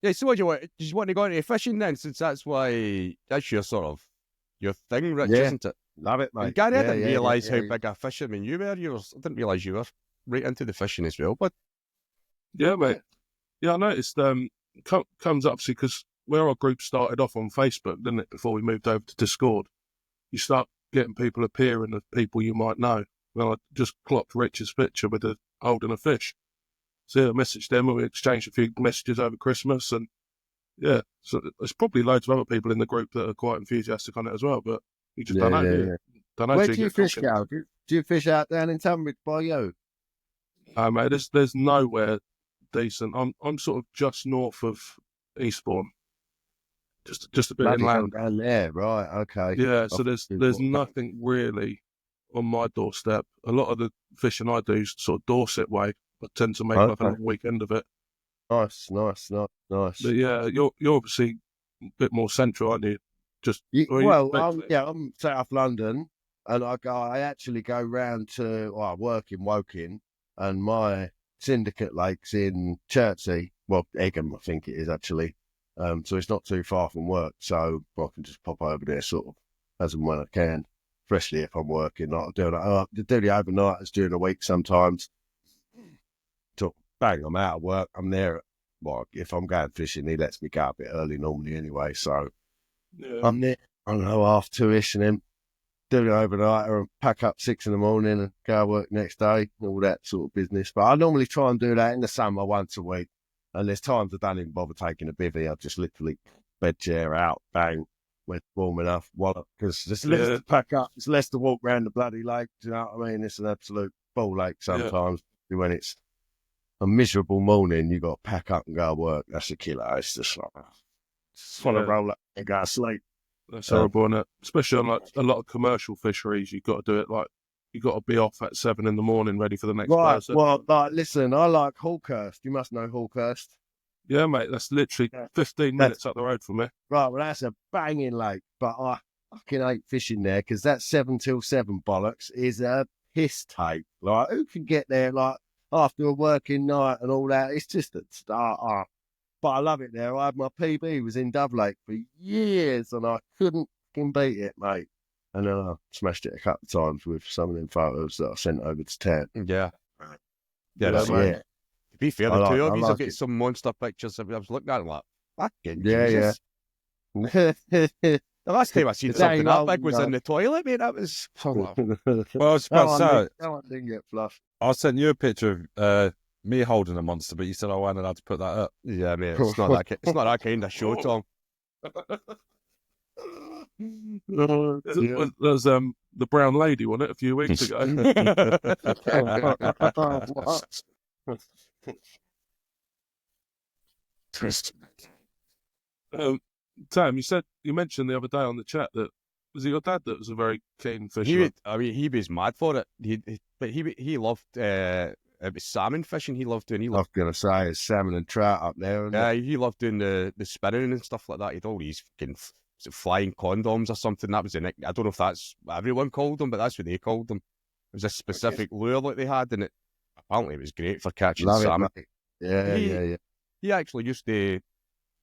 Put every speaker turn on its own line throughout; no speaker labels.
Yeah, so what do you want? Do you want to go into fishing then, since that's your sort of your thing, Rich, isn't it?
Love it, mate.
And Gary, I didn't realise how big a fisherman you were. I didn't realise you were right into the fishing as well. But
yeah, mate. Yeah, I noticed. Comes up because where our group started off on Facebook, didn't it? Before we moved over to Discord, you start getting people appearing of people you might know. Well, I just clocked Rich's picture with holding a fish. So I messaged them and we exchanged a few messages over Christmas, and yeah, so there's probably loads of other people in the group that are quite enthusiastic on it as well, but you just don't know. Don't know.
Where do you fish, Gal? Do you fish out down in Tunbridge by you?
Mate, there's nowhere decent. I'm sort of just north of Eastbourne, just a bit inland.
Down there, right? Okay.
Yeah, so there's nothing really on my doorstep. A lot of the fishing I do is sort of Dorset way. I tend to make like a long weekend of it.
Nice.
But yeah, you're obviously a bit more central, aren't you?
I'm South London, and I actually go round to I work in Woking, and my syndicate lake's in Chertsey. Well, Egham, I think it is actually. So it's not too far from work, so I can just pop over there sort of as and when I can, especially if I'm working. Like I do the overnighters during the week sometimes. So bang, I'm out of work. I'm there. Well, if I'm going fishing, he lets me go a bit early normally anyway. So I'm there, I don't know, 2:30ish, and then do the overnighter and pack up 6 a.m. and go work next day, all that sort of business. But I normally try and do that in the summer once a week. And there's times I don't even bother taking a bivvy. I just literally bed chair out, bang, when it's warm enough, wallop, because there's less to pack up. It's less to walk around the bloody lake. Do you know what I mean? It's an absolute ball lake sometimes when it's a miserable morning. You got to pack up and go to work. That's a killer. It's just like, just want to roll up and go to sleep.
That's horrible, isn't it? Especially on like a lot of commercial fisheries, you've got to do it like you got to be off at 7 a.m, ready for the next person.
Well, like, listen, I like Hawkhurst. You must know Hawkhurst.
Yeah, mate, that's literally 15 minutes up the road from me.
Right, well, that's a banging lake, but I fucking hate fishing there because that 7 till 7 bollocks is a piss take. Like, who can get there like after a working night and all that? It's just a start. But I love it there. I had my PB was in Dove Lake for years and I couldn't fucking beat it, mate. And then I smashed it a couple of times with some of them photos that I sent over to Ted.
Yeah, that's right. To be fair, the two of you have got some monster pictures. I was looking at them like, fucking Jesus. The last time I seen something that big was in the toilet, mate. That was...
Well, I was about to say,
I didn't get fluffed.
I sent you a picture of me holding a monster, but you said I wasn't allowed to put that up.
Yeah, mate, it's not that kind of show, Tom.
There's the brown lady, wasn't it, a few weeks ago? Tam, you mentioned the other day on the chat that was it your dad that was a very keen fisherman?
He was mad for it. He loved it was salmon fishing. He loved doing.
I was gonna say it's salmon and trout up there.
Yeah, he loved doing the spinning and stuff like that. He'd always fucking flying condoms or something. That was the nick. I don't know if that's what everyone called them, but that's what they called them. It was a specific lure that they had, and apparently it was great for catching salmon.
Yeah.
He actually used to.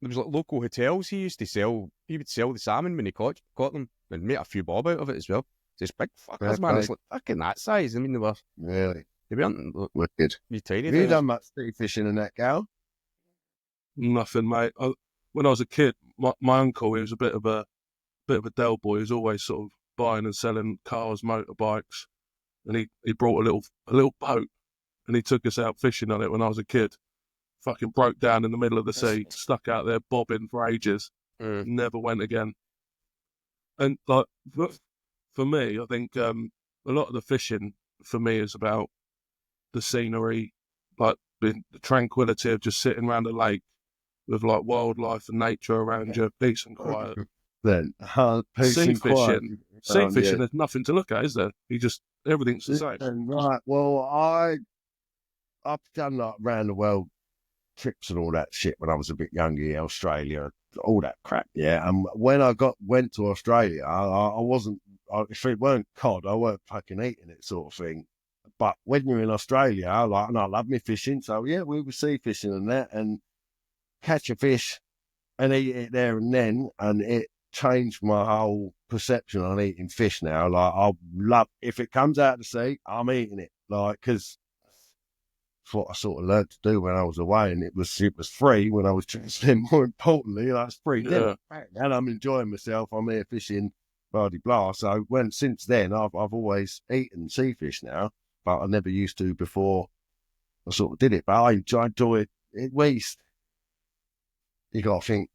There was like local hotels. He used to sell. He would sell the salmon when he caught them and make a few bob out of it as well. Just big fuckers, man. It's like fucking that size. I mean, they were
really.
They weren't
wicked.
You tiny.
Have you done much sea fishing in that, Gal?
Nothing, mate. When I was a kid, my uncle, he was a bit of a Del boy. He was always sort of buying and selling cars, motorbikes, and he brought a little boat, and he took us out fishing on it when I was a kid. Fucking broke down in the middle of the sea, stuck out there bobbing for ages, never went again. And like for me, I think a lot of the fishing for me is about the scenery, like the tranquility of just sitting around a lake with like wildlife and nature around you, peace and quiet.
Then
sea fishing, there's nothing to look at, is there? Everything's the same.
Right. Well, I've done like round the world trips and all that shit when I was a bit younger, Australia, all that crap. Yeah. And when I went to Australia, I wasn't. If it weren't cod, I weren't fucking eating it, sort of thing. But when you're in Australia, I love me fishing. So yeah, we were sea fishing and that. And catch a fish and eat it there and then, and it changed my whole perception on eating fish now. Like, I love, if it comes out of the sea, I'm eating it. Like, because it's what I sort of learned to do when I was away, and it was free when I was traveling. More importantly, like, it's free dinner, and I'm enjoying myself. I'm here fishing, blah de blah. So since then, I've always eaten sea fish now, but I never used to before I sort of did it. But I enjoy it. At least you got to think,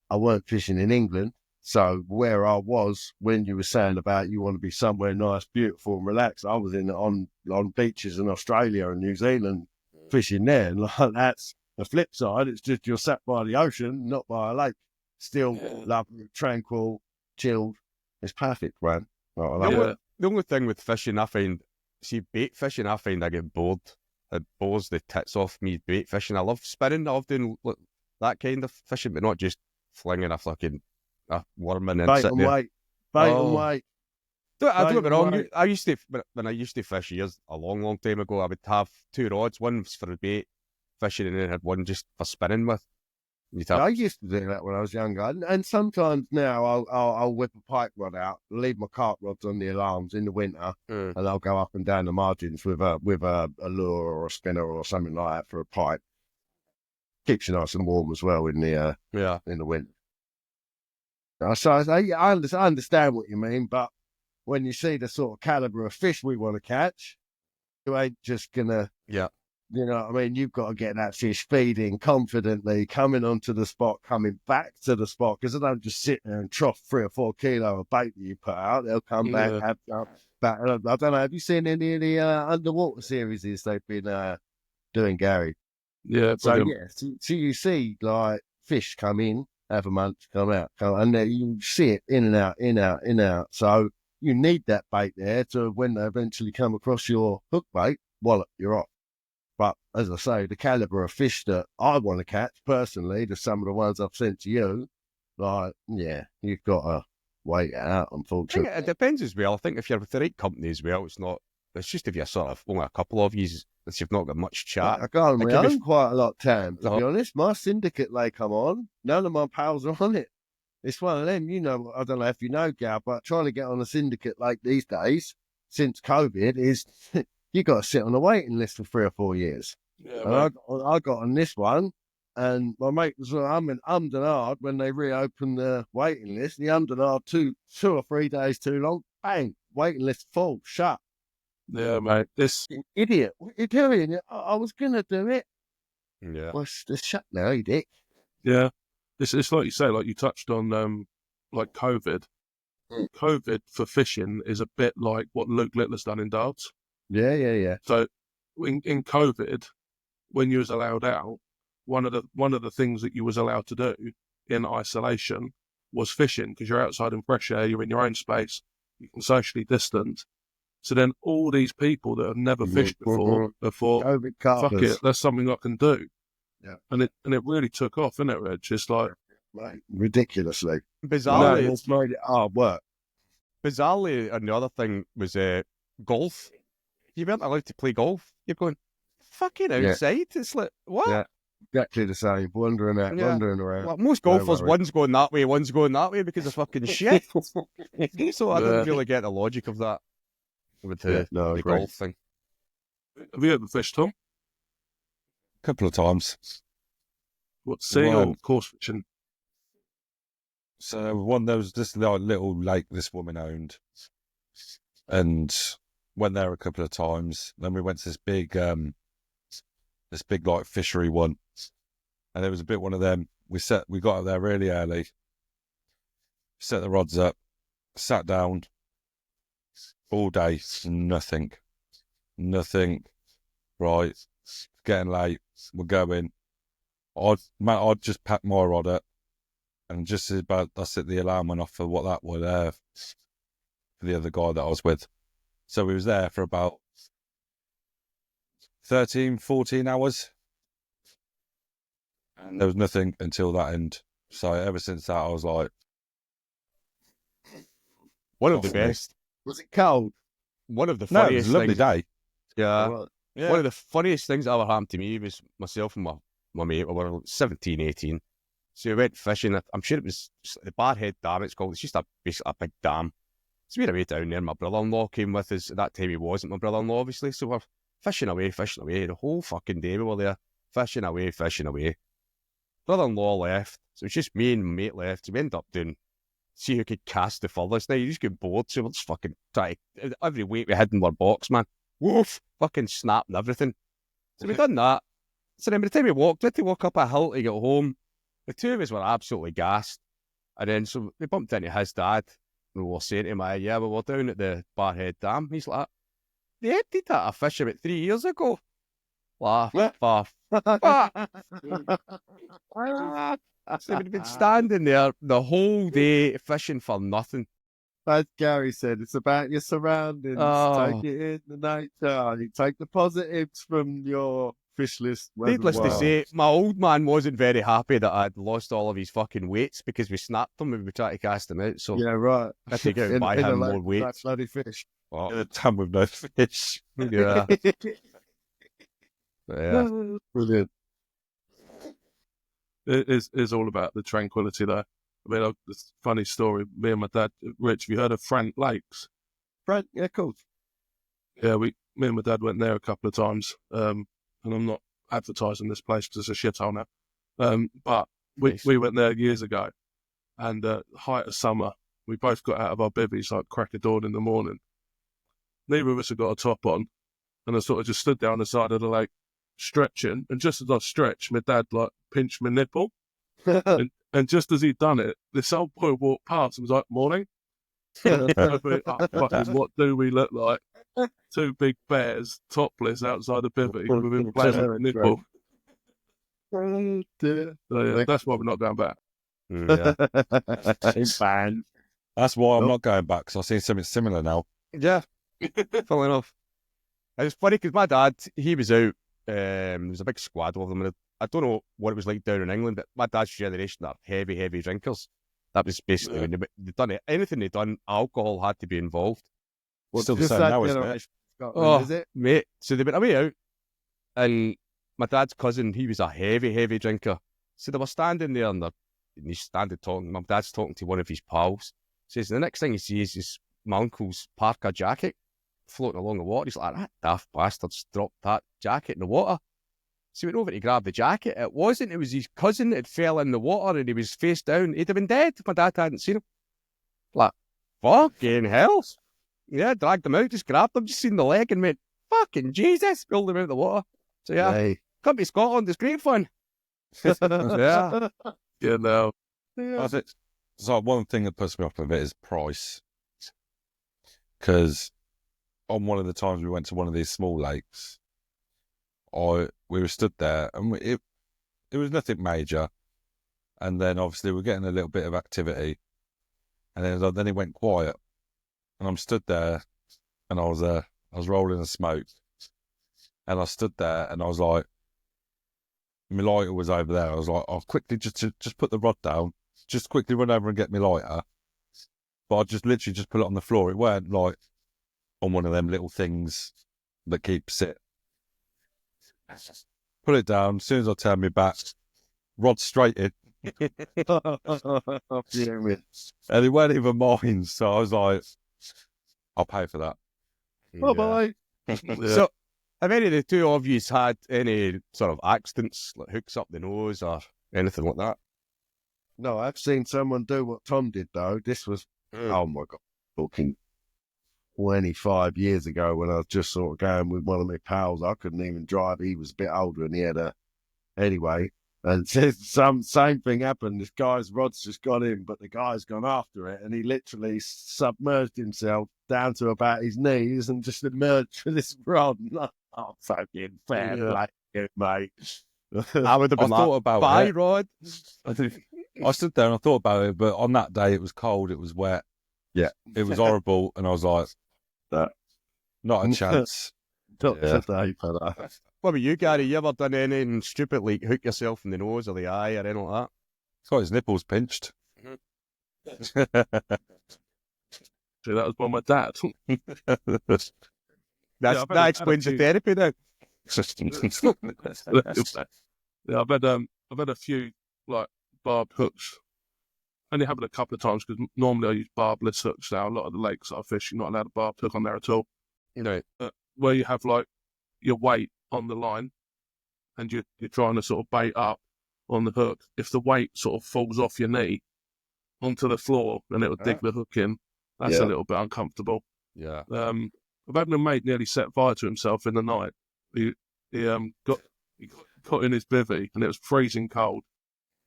I weren't fishing in England, so where I was when you were saying about you want to be somewhere nice, beautiful, and relaxed, I was on beaches in Australia and New Zealand fishing there, and like, that's the flip side. It's just you're sat by the ocean, not by a lake. Still lovely, tranquil, chilled. It's perfect, man.
The only thing with fishing, I find, see, bait fishing, I find I get bored. It bores the tits off me, bait fishing. I love spinning. I love doing that kind of fishing, but not just flinging a fucking worm and then
bait
sitting
and
there.
wait. Bait and wait.
I don't get me wrong. I used to, when I used to fish years, a long, long time ago, I would have 2 rods, one was for bait fishing, and then I had one just for spinning with.
I used to do that when I was younger, and sometimes now I'll whip a pike rod out, leave my carp rods on the alarms in the winter, and I'll go up and down the margins with a lure or a spinner or something like that for a pike. Keeps you nice and warm as well in the winter. So I understand what you mean, but when you see the sort of caliber of fish we want to catch, you ain't just gonna, you know what I mean? You've got to get that fish feeding confidently, coming onto the spot, coming back to the spot, because they don't just sit there and trough 3 or 4 kilo of bait that you put out. They'll come back, have back. I don't know. Have you seen any of the underwater series they've been doing, Gary?
Yeah.
So so you see like fish come in, have a munch, come out, and then you see it in and out, in and out. So you need that bait there to, when they eventually come across your hook bait, wallop, you're off. But as I say, the caliber of fish that I want to catch personally, to some of the ones I've sent to you, like, you've got to wait it out, unfortunately.
It depends as well. I think if you're with the right company as well, it's just if you're sort of only a couple of you, if you've not got much chat.
I go on my own quite a lot of time, to be honest. My syndicate they come on, none of my pals are on it. It's one of them, you know, I don't know if you know, Gal, but trying to get on a syndicate like these days, since COVID, is you got to sit on a waiting list for 3 or 4 years. Yeah, and I got on this one, and my mate was ummed and hard when they reopened the waiting list. The ummed and hard 2 or 3 days too long, bang, waiting list full, shut.
Yeah, mate. This
idiot. What are you doing? I was going to do it.
Yeah.
Well, it's shut now, you dick.
Yeah. It's like you say, like you touched on, like COVID. COVID for fishing is a bit like what Luke Littler's done in darts.
Yeah.
So in COVID, when you was allowed out, one of the things that you was allowed to do in isolation was fishing, because you're outside in fresh air, you're in your own space, you can socially distance. So then all these people that have never fished before thought, fuck it, that's something I can do.
Yeah.
And it really took off, isn't it, Reg? Just like,
mate, ridiculously.
Bizarrely,
it's made it hard work.
Bizarrely, another thing was golf. You weren't allowed to play golf. You're going fucking outside. Yeah. It's like, what?
Yeah, exactly the same. Wandering around.
Well, most golfers, one's going that way, one's going that way because of fucking shit. So I didn't really get the logic of that with the golf thing.
Have you ever fished, Tom?
A couple of times.
What, sea or coarse fishing?
So there was this little lake this woman owned, and went there a couple of times. Then we went to this big like fishery one, and it was a bit one of them. We got up there really early, set the rods up, sat down all day, nothing. Right, getting late. We're going. I'd just pack my rod up, and just about that's it. The alarm went off for what that was for the other guy that I was with. So we was there for about 13, 14 hours, and there was nothing until that end. So ever since that, I was like,
one of the best.
Was it cold?
One of the funniest
it was a lovely day.
Yeah. One of the funniest things that ever happened to me was myself and my my mate, we were 17, 18. So we went fishing. I'm sure it was the Barhead Dam, it's called. It's just basically a big dam. So we had a way down there. My brother-in-law came with us. At that time, he wasn't my brother-in-law, obviously. So we're fishing away. The whole fucking day we were there. Fishing away. Brother-in-law left. So it's just me and my mate left. So we ended up doing, see who could cast the furthest. Now you just get bored. So we're just fucking trying. Every weight we had in our box, man. Woof! Fucking snapped and everything. So we done that. So then by the time we had to walk up a hill to get home. The two of us were absolutely gassed. And then so we bumped into his dad. And we were saying to him, yeah, well, we're down at the Barhead Dam. He's like, they emptied that a fish about 3 years ago. Laugh. So we'd been standing there the whole day fishing for nothing.
As Gary said, it's about your surroundings.
Oh.
Take it in the nature. You take the positives from your fish list.
Needless to say, my old man wasn't very happy that I'd lost all of his fucking weights because we snapped them when we tried to cast them out. So
yeah, right.
I had to go and buy him more weights.
Bloody fish.
Oh.
In a dam with no fish.
Yeah. Yeah.
Brilliant.
It is all about the tranquility there. I mean, this funny story. Me and my dad, Rich, have you heard of Frank Lakes?
Frank, yeah, cool.
Yeah, me and my dad went there a couple of times. And I'm not advertising this place because it's a shithole now. But we went there years ago, and height of summer, we both got out of our bivvies like crack of dawn in the morning. Neither of us had got a top on, and I sort of just stood there on the side of the lake, stretching. And just as I stretched, my dad like pinched my nipple, and just as he'd done it, this old boy walked past and was like, "Morning." Fucking, what do we look like? Two big bears, topless, outside the bivvy with him playing with a nipple. So, yeah, that's why we're not going back.
Yeah.
That's why I'm not going back, because I've seen something similar now.
Yeah. Funnily enough. It was funny because my dad, he was out, there was a big squad of them. And I don't know what it was like down in England, but my dad's generation are heavy, heavy drinkers. That was basically when they'd done it. Anything they'd done, alcohol had to be involved.
Well, still the same now, isn't it?
Is it?
Mate. So they went away out, and my dad's cousin, he was a heavy, heavy drinker. So they were standing there, and he's standing talking. My dad's talking to one of his pals. Says the next thing he sees is my uncle's parka jacket floating along the water. He's like, that daft bastard's dropped that jacket in the water. So he went over to grab the jacket. It wasn't. It was his cousin that had fell in the water, and he was face down. He'd have been dead if my dad hadn't seen him. Like, fucking hell. Yeah, dragged him out, just grabbed him, just seen the leg and went, fucking Jesus, pulled him out of the water. So yeah,
Hey.
come to Scotland, it's great fun. Yeah.
Yeah, no.
So one thing that puts me off of it is price. Because on one of the times we went to one of these small lakes, we were stood there, and it was nothing major. And then obviously we're getting a little bit of activity, and then it went quiet. And I'm stood there, and I was rolling a smoke, and I stood there, and I was like, my lighter was over there. I was like, I'll quickly just put the rod down, just quickly run over and get my lighter. But I just literally just put it on the floor. It weren't like on one of them little things that keeps it. Put it down. As soon as I turn my back, rod straight in. And it weren't even mine. So I was like, I'll pay for that.
Bye-bye.
So, have any of the two of you had any sort of accidents, like hooks up the nose or anything like that?
No, I've seen someone do what Tom did, though. This was, oh my God, talking 25 years ago when I was just sort of going with one of my pals. I couldn't even drive. He was a bit older and he had a, anyway. And same thing happened. This guy's rod's just got in, but the guy's gone after it, and he literally submerged himself down to about his knees and just emerged with this rod. Oh, fucking fair play, mate.
I would have been
thought about
bye,
it.
Rod.
I stood there and I thought about it, but on that day it was cold, it was wet.
Yeah.
It was horrible, and I was like, not a chance.
Not today for that.
What about you, Gary? You ever done anything stupid like hook yourself in the nose or the eye or anything like
He's got his nipples pinched.
See, that was by my dad.
that? That explains the therapy then.
Yeah, I've had a few like barbed hooks. Only happened a couple of times because normally I use barbless hooks now. A lot of the lakes that I fish, you're not allowed a barbed hook on there at all.
Right.
Where you have like your weight on the line and you're trying to sort of bait up on the hook. If the weight sort of falls off your knee onto the floor and it'll dig the hook in, that's a little bit uncomfortable.
Yeah.
I've had a mate nearly set fire to himself in the night. He got caught in his bivvy and it was freezing cold.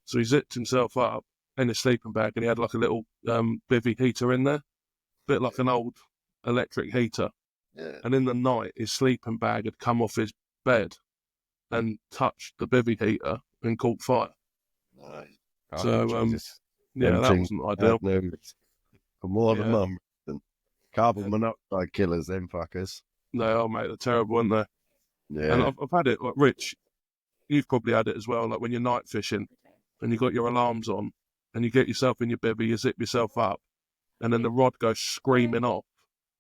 So he zipped himself up in his sleeping bag and he had like a little bivvy heater in there, a bit like an old electric heater.
Yeah.
And in the night, his sleeping bag had come off his bed and touched the bivvy heater and caught fire.
Nice.
So,
Jesus.
yeah, that wasn't ideal.
For more than
Yeah.
mum. Carbon monoxide killers, them fuckers.
They are, mate. They're terrible, aren't they?
Yeah.
And I've had it, like Rich, you've probably had it as well, like when you're night fishing and you've got your alarms on and you get yourself in your bivvy, you zip yourself up and then the rod goes screaming off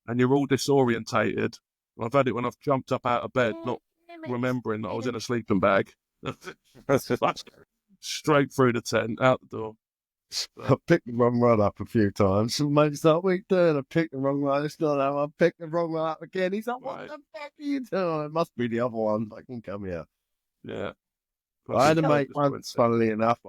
and you're all disorientated. I've had it when I've jumped up out of bed, not remembering that I was in a sleeping bag. Straight through the tent, out the door.
I picked the wrong rod up a few times. And mate's like, what are you doing? I picked the wrong one. It's not that one. I picked the wrong one up again. He's like, what
Right.
the fuck are you doing? It must be the other one. I can come here.
Yeah.
I had a mate once, funnily enough.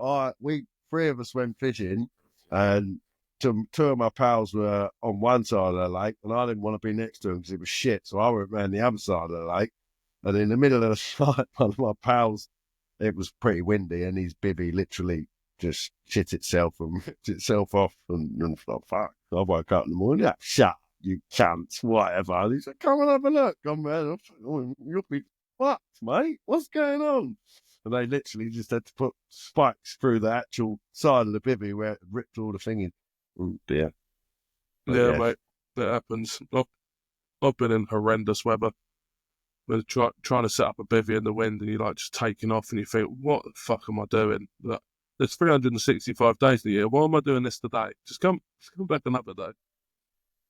Three of us went fishing, and two of my pals were on one side of the lake, and I didn't want to be next to him because it was shit. So I went round the other side of the lake, and in the middle of the night, one of my pals, it was pretty windy, and his bivvy literally just shit itself and ripped itself off, and thought, fuck. I woke up in the morning, shut up, you cunts, whatever. And he said, come and have a look. Come round. You'll be fucked, mate. What's going on? And they literally just had to put spikes through the actual side of the bivvy where it ripped all the thing in. Oh dear.
Yeah, mate, that happens. I've been in horrendous weather. We're trying to set up a bivvy in the wind and you're like just taking off and you think, what the fuck am I doing? Like, there's 365 days in the year. Why am I doing this today? Just come back another day.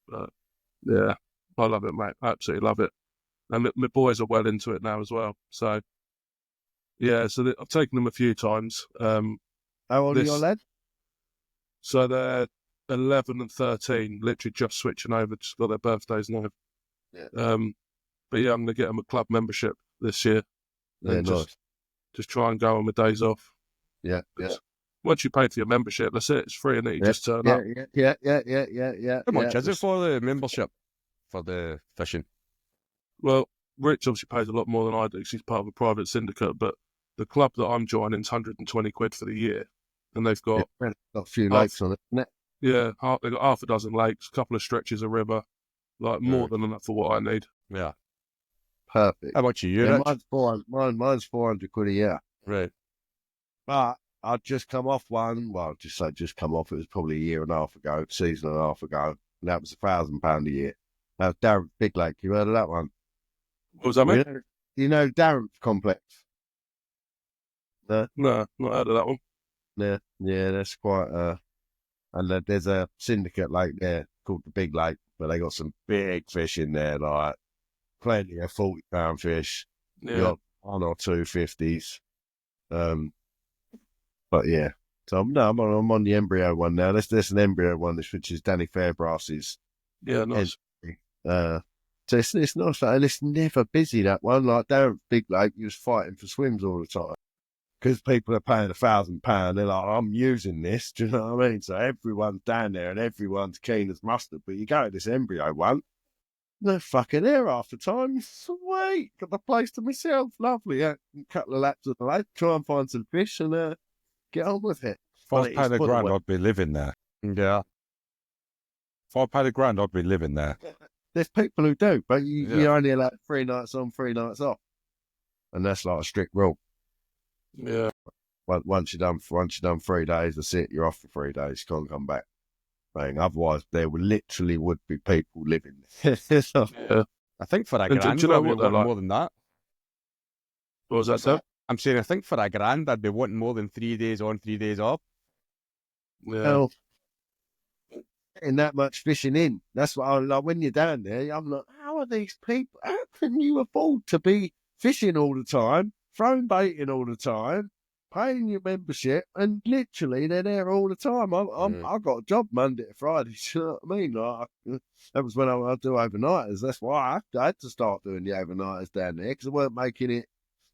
But yeah, I love it, mate. I absolutely love it. And my boys are well into it now as well. So yeah, so I've taken them a few times.
How old are your lads?
So they're 11 and 13, literally just switching over, just got their birthdays now.
Yeah.
But yeah, I'm going to get them a club membership this year.
Yeah,
And
nice.
just try and go on with days off.
Yeah, yeah.
Once you pay for your membership, that's it. It's free, and you
Yeah,
just turn
yeah,
up.
yeah.
How much is it for the membership for the fishing?
Well, Rich obviously pays a lot more than I do because he's part of a private syndicate, but the club that I'm joining is 120 quid for the year. And they've got,
Got a few lakes on it, isn't it?
they've got half a dozen lakes, a couple of stretches of river, like more than enough for what I need.
Yeah.
Perfect.
How much are you,
Yeah,
Rich?
mine's 400 quid a year.
Right.
But I'd just come off one. Well, just come off. It was probably a year and a half ago, season and a half ago. And that was £1,000 a year. That was Darren Big Lake. You heard of that one?
What was that, mate?
You know Darren Complex? No?
No, not heard of that one.
Yeah, that's quite and there's a syndicate lake there called the Big Lake, but they got some big fish in there, like plenty of 40-pound fish.
Yeah.
You got 1 or 2 50s. But yeah. So I'm on the embryo one now. There's an embryo one, which is Danny Fairbrass's.
Yeah, nice.
So it's not fun, and it's never busy, that one. Like down at Big Lake, you was fighting for swims all the time. Because people are paying £1,000, they're like, I'm using this, do you know what I mean? So everyone's down there and everyone's keen as mustard. But you go to this embryo one, no fucking there half the time. Sweet, got the place to myself, lovely. A couple of laps of the lake, try and find some fish and get on with it.
If I was paying £1,000, I'd be living there.
Yeah.
If I paid £1,000, I'd be living there.
There's people who do, but you're only allowed 3 nights on, 3 nights off. And that's like a strict rule.
Yeah.
Once you're done 3 days, that's it. You're off for 3 days. You can't come back. Right? Otherwise, there literally would be people living there.
Yeah.
I think for a
And
grand,
do you know
I'd be
what they're
wanting
like?
more than that.
What was that, sir?
I'm saying I think for a grand, I'd be wanting more than 3 days on, 3 days off.
Yeah.
Well, getting that much fishing in. That's what I'm like. When you're down there, I'm like, how are these people? How can you afford to be fishing all the time throwing bait in all the time, paying your membership, and literally they're there all the time. I got a job Monday to Friday. You know what I mean? Like, that was when I do overnighters. That's why I had to start doing the overnighters down there, because I weren't making it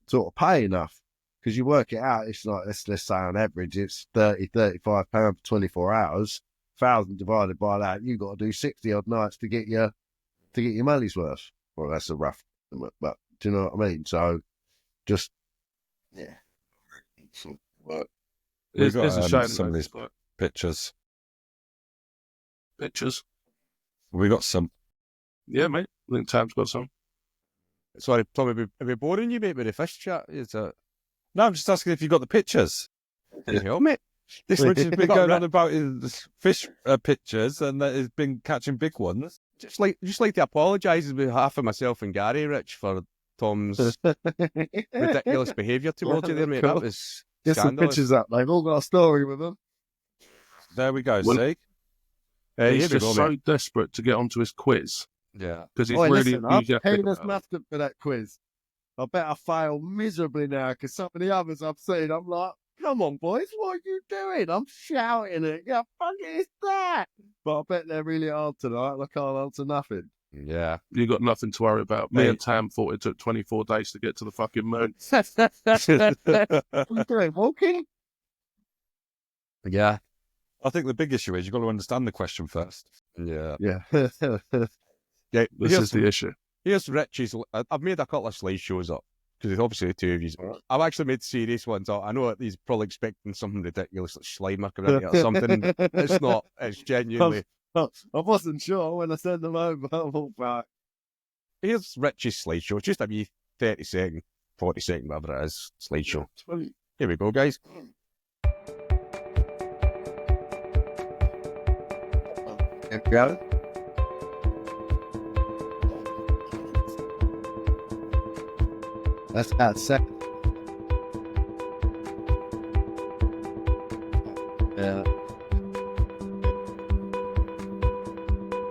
sort of pay enough. Because you work it out, it's like, let's say on average, it's £35 for 24 hours. 1,000 divided by that, you've got to do 60 odd nights to get your money's worth. Well, that's a rough, but do you know what I mean? So, just yeah.
We've got
It's a shame.
some of these pictures.
Pictures.
We got some.
Yeah, mate. I think Tam's got some.
Sorry, Tom, are we boring you, mate, with the fish chat?
No, I'm just asking if you got the pictures.
Can you help, mate?
This Rich has been going on about his fish pictures, and that has been catching big ones.
Just like to apologise on behalf of myself and Gary, Rich, for Tom's ridiculous behaviour towards you there, mate. That was
get some
scandalous.
pictures up. They've all got a story with them.
There we go.
Well,
see,
he's
here we
just
go,
so
mate.
desperate to get onto his quiz
Yeah.
because he's
Oi,
really
listen, I'm
enthusiastic
keen as
about it.
mustard for that quiz. I bet I fail miserably now, because some of the others I've seen, I'm like, come on, boys, what are you doing? I'm shouting it. Yeah, fuck is that? But I bet they're really hard tonight, and I can't answer nothing.
Yeah.
You got nothing to worry about. Me
Mate.
and Tam thought it took 24 days to get to the fucking moon.
What are you doing, walking?
Yeah.
I think the big issue is you've got to understand the question first.
Yeah.
Yeah.
Yeah.
This is the issue.
Here's Rich's. I've made a couple of slideshows up, because obviously the two of you. I've actually made serious ones up. I know that he's probably expecting something ridiculous like Slimer coming out or something. It's not. It's genuinely.
I wasn't sure when I sent them over. Oh, fuck.
Here's Rich's slideshow. It's just a wee 30-second, 40-second, whatever it is, slideshow. Here we go, guys.
Here we go. That's about second. Yeah.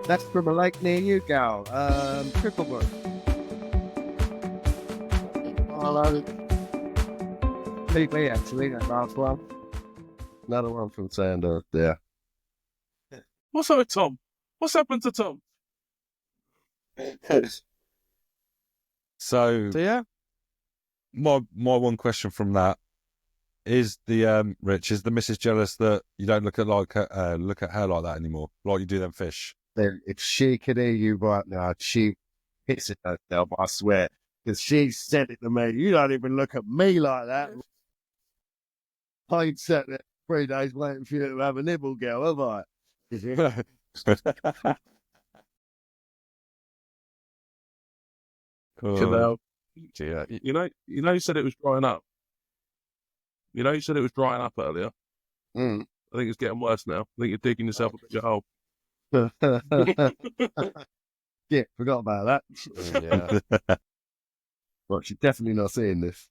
That's from a lake near you, Gal. Cripplebrook. PB, actually, that last one. Another one from Sander there.
What's up with Tom? What's happened to Tom?
So
yeah.
my one question from that is the Rich, is the missus jealous that you don't look at her like that anymore, like you do them fish?
Then if she could hear you right now, she hits it herself, I swear. Because she said it to me. You don't even look at me like that. I ain't sat there 3 days waiting for you to have a nibble, girl, have I?
Canal.
Yeah.
You know, you said it was drying up. You know, you said it was drying up earlier.
Mm.
I think it's getting worse now. I think you're digging yourself a bigger hole.
Yeah, forgot about that.
Yeah.
Well, she's definitely not seeing this.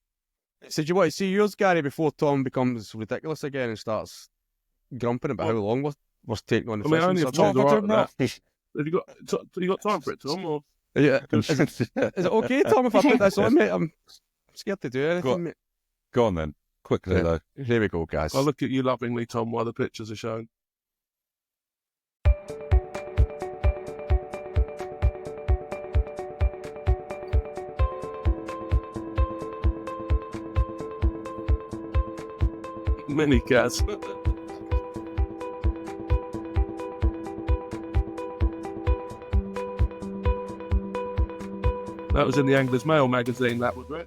So do you want to see yours, Gary, before Tom becomes ridiculous again and starts grumping about how long we're taking on the
I mean,
fishing
only if
subject?
Tom's all right with that. Have you got time for it, Tom? Or?
Yeah. Is it okay, Tom, if I put this on, mate? I'm scared to do anything, mate.
Go on then, quickly
Yeah.
though.
Here we go, guys.
I'll look at you lovingly, Tom, while the pictures are shown. Mini cats. That was in the Angler's Mail magazine, that was right.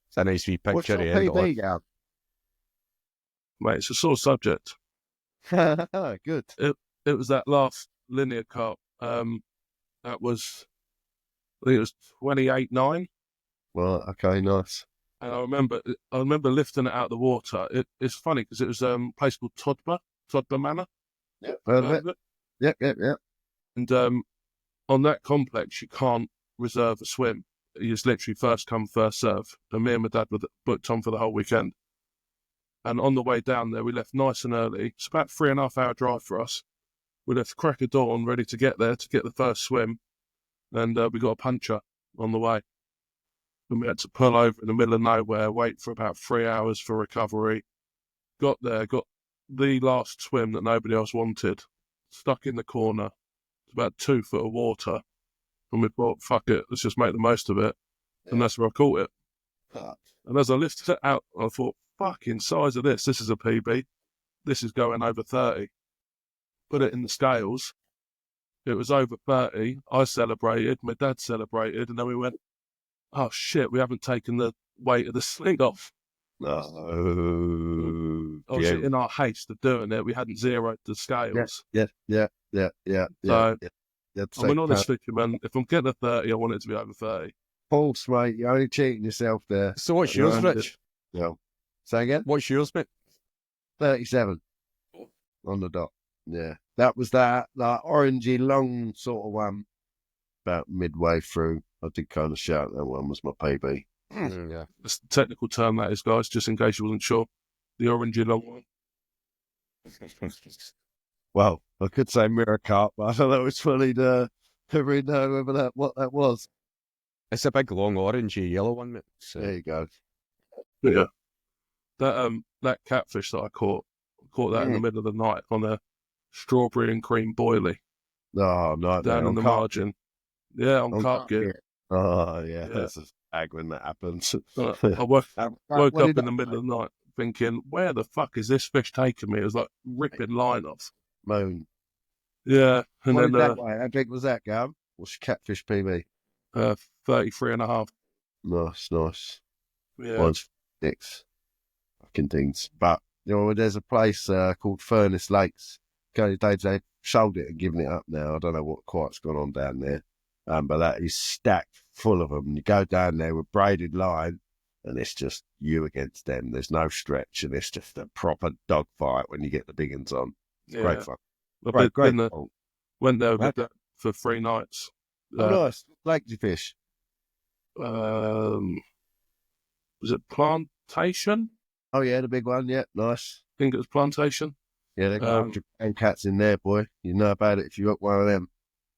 It's a nice wee
What's
picture.
your
End of
PB,
it.
Gal?
Mate, it's a sore subject.
Good.
It was that last linear carp. That was, I think it was 28.9.
Well, okay, nice.
And I remember lifting it out of the water. It's funny because it was a place called Todber Manor.
Yeah, heard of it. Yep.
And on that complex, you can't reserve a swim. It's literally first come, first serve. And me and my dad were booked on for the whole weekend. And on the way down there, we left nice and early. It's about 3.5 hour drive for us. We left crack of dawn, ready to get there to get the first swim. And we got a puncture on the way. And we had to pull over in the middle of nowhere, wait for about 3 hours for recovery. Got there, got the last swim that nobody else wanted. Stuck in the corner. It's about 2 foot of water. And we thought, fuck it, let's just make the most of it. And that's where I caught it. And as I lifted it out, I thought, fucking size of this is a PB. This is going over 30. Put it in the scales. It was over 30. I celebrated, my dad celebrated, and then we went, oh shit, we haven't taken the weight of the sling off.
No.
Obviously, in our haste of doing it, we hadn't zeroed the scales.
Yeah.
So, I'm an honest fisherman. If I'm getting a 30, I want it to be over 30.
False, mate. You're only cheating yourself there.
So what's yours, Rich?
Yeah. Say again?
What's yours, mate?
37 on the dot. Yeah. That was that orangey long sort of one. About midway through, I did kind of shout that one was my PB.
Yeah.
That's the technical term that is, guys, just in case you wasn't sure. The orangey long one.
Well, I could say mirror carp, but I thought that was funny to really know what that was.
It's a big, long, orangey yellow one, mate. So.
There you go.
Yeah. That catfish that I caught that in the middle of the night on a strawberry and cream boilie.
Oh, no.
Down in the margin. Yeah, on carp gear.
Oh, yeah. That's a ag when that happens.
I woke up in the middle of the night thinking, where the fuck is this fish taking me? It was like ripping line off.
Moan.
Yeah. And
What
then
that way? How big was that, Gav? What's your catfish PB?
33.5.
Nice.
Yeah.
One's 6. Fucking things. But, there's a place called Furnace Lakes. They've sold it and given it up now. I don't know what quite's gone on down there. But that is stacked full of them. You go down there with braided line, and it's just you against them. There's no stretch, and it's just a proper dogfight when you get the big ones on.
Yeah.
Great fun.
Great
fun.
Went there with that for 3 nights.
Nice. Lake you fish.
Was it Plantation?
Oh, yeah, the big one. Yeah, nice.
I think it was Plantation.
Yeah, they got 100 pound cats in there, boy. You know about it if you got one of them.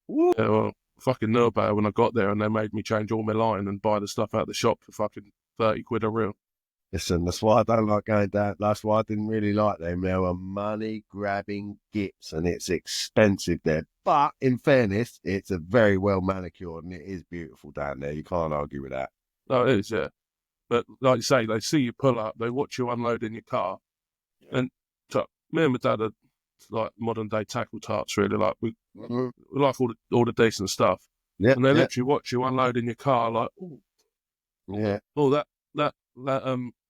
Woo. Yeah, well, I fucking knew about it when I got there, and they made me change all my line and buy the stuff out the shop for fucking 30 quid a reel.
Listen, that's why I don't like going down. That's why I didn't really like them. They were money-grabbing gits, and it's expensive there. But in fairness, it's a very well manicured, and it is beautiful down there. You can't argue with that.
Oh, it is, yeah. But like you say, they see you pull up, they watch you unload in your car, and me and my dad are like modern-day tackle tarts, really. Like we like all the decent stuff.
Yeah,
and they literally watch you unload in your car, like,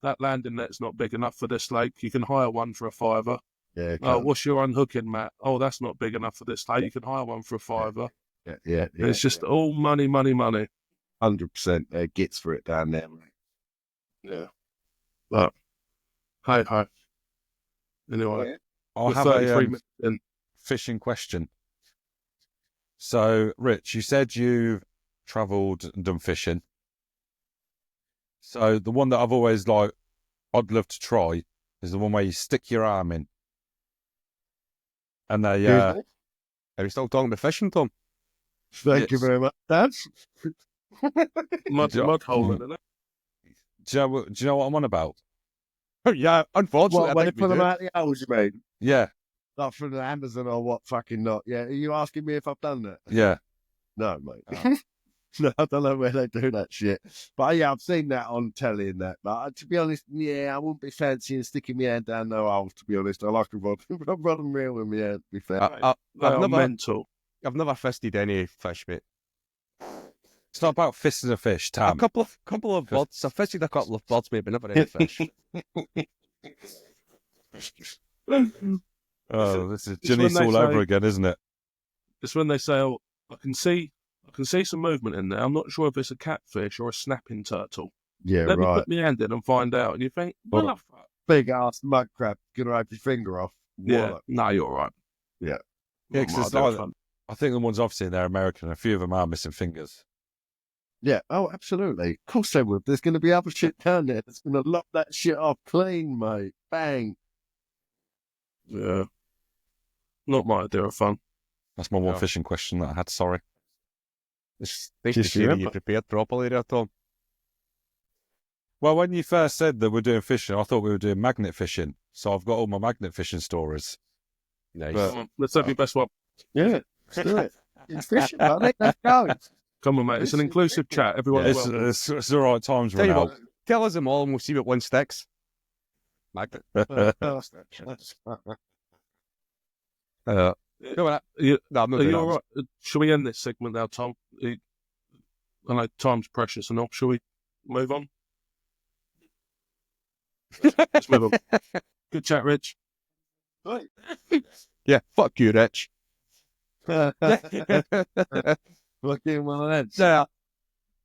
that landing net's not big enough for this lake. You can hire one for a $5.
Yeah.
Oh, what's your unhooking mat? Oh, that's not big enough for this lake. You can hire one for a $5.
Yeah.
It's just all money.
100% gets for it down there.
Yeah. But hey. Anyway,
I have a fishing question. So, Rich, you said you travelled and done fishing. So the one that I've always I'd love to try is the one where you stick your arm in. And they
Are you still talking about fishing, Tom?
Thank you very much, Dad.
mud hole in it.
Do
you know what I'm on about?
Yeah, unfortunately,
when they put them out the holes, you mean?
Yeah.
Not from the Amazon or what? Fucking not. Yeah. Are you asking me if I've done that?
Yeah.
No, mate. No, I don't know where they do that shit. But yeah, I've seen that on telly and that. But to be honest, yeah, I wouldn't be fancying sticking my hand down no hole, to be honest. I like a rod and reel with my hand, to be fair.
I've never fisted any fish, mate.
It's not about fisting a fish, Tam.
A couple of birds. I've fisted a couple of birds, mate, but never any fish.
Oh, this is Janice all over again, isn't it?
It's when they say, "Oh, I can see some movement in there. I'm not sure if it's a catfish or a snapping turtle."
Yeah,
Let me
right.
put my hand in and find out. And you think, well,
big ass mud crab gonna have your finger off.
Yeah, no, you're all right.
Yeah,
because I think the ones I've seen, they're American. A few of them are missing fingers.
Yeah. Oh, absolutely. Of course they would. There's going to be other shit down there that's going to lock that shit off clean, mate. Bang.
Yeah. Not my idea of fun.
That's my one
Yeah.
fishing question that I had. Sorry.
It's nice to
Just
see that you
remember.
prepared properly there, Tom.
Well, when you first said that we're doing fishing, I thought we were doing magnet fishing. So I've got all my magnet fishing stories.
Nice.
But-
Come on, let's have your best one.
Yeah. Let's do it. It's fishing, buddy. Let's go.
Come on, mate. It's an inclusive chat. Everyone's
Yeah,
welcome.
It's the right times
Tell you
run out.
what, tell us them all and we'll see what one sticks. Magnet. Go on.
You-
No, I'm not
Are
doing
you
that.
all right? Shall we end this segment now, Tom? I know time's precious and all. Shall we move on? Let's move on. Good chat, Rich.
Yeah, fuck you, Rich.
Fucking one of them.
Yeah.